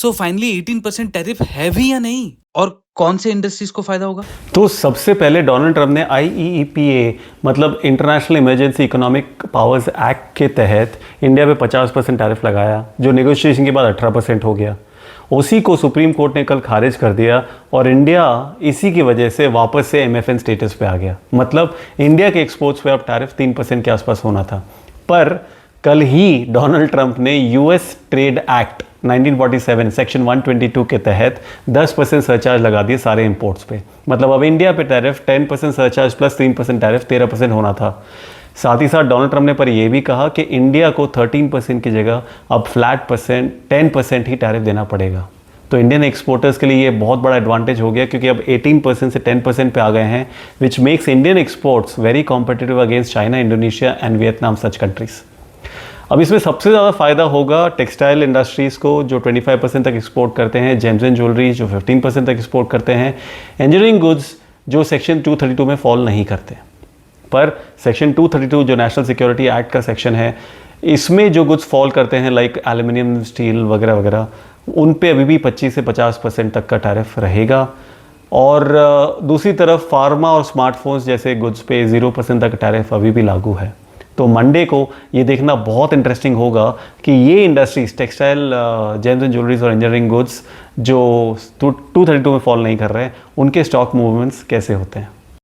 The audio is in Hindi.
सो फाइनली 18% टैरिफ है भी या नहीं, और कौन से इंडस्ट्रीज को फायदा होगा? तो सबसे पहले डोनाल्ड ट्रंप ने IEEPA मतलब international emergency economic powers act के तहत इंडिया पे 50% टैरिफ लगाया, जो नेगोशिएशन के बाद 18% हो गया। उसी को सुप्रीम कोर्ट ने कल खारिज कर दिया और इंडिया इसी की वजह से वापस से MFN स्टेटस पे आ गया। मतलब इंडिया के एक्सपोर्ट्स पे अब टैरिफ 3% के आसपास होना था। पर कल ही डोनाल्ड ट्रंप ने US ट्रेड एक्ट 1947 सेक्शन 122 के तहत 10% सरचार्ज लगा दिए सारे इंपोर्ट्स पे। मतलब अब इंडिया पे टैरिफ 10% सरचार्ज प्लस 3% टैरिफ 13% होना था। साथ ही साथ डोनाल्ड ट्रंप ने पर यह भी कहा कि इंडिया को 13% की जगह अब फ्लैट 10% ही टैरिफ देना पड़ेगा। तो इंडियन एक्सपोर्टर्स के लिए ये बहुत बड़ा एडवांटेज हो गया, क्योंकि अब 18% से 10% पे आ गए हैं, which makes Indian exports very competitive against China, Indonesia and Vietnam such countries. अब इसमें सबसे ज़्यादा फ़ायदा होगा टेक्सटाइल इंडस्ट्रीज़ को, जो 25% तक एक्सपोर्ट करते हैं, जेम्स एंड ज्वेलरी जो 15% तक एक्सपोर्ट करते हैं, इंजीनियरिंग गुड्स जो सेक्शन 232 में फॉल नहीं करते। पर सेक्शन 232 जो नेशनल सिक्योरिटी एक्ट का सेक्शन है, इसमें जो गुड्स फॉल करते हैं लाइक एल्यूमिनियम, स्टील वगैरह वगैरह, उन पे अभी भी 25 से 50% तक का टैरिफ रहेगा। और दूसरी तरफ फार्मा और स्मार्टफोन्स जैसे गुड्स पे 0% तक टैरिफ अभी भी लागू है। तो मंडे को ये देखना बहुत इंटरेस्टिंग होगा कि ये industries textile, James and jewelleries और इंजीनियरिंग गुड्स जो 232 में फॉल नहीं कर रहे हैं, उनके स्टॉक मूवमेंट्स कैसे होते हैं।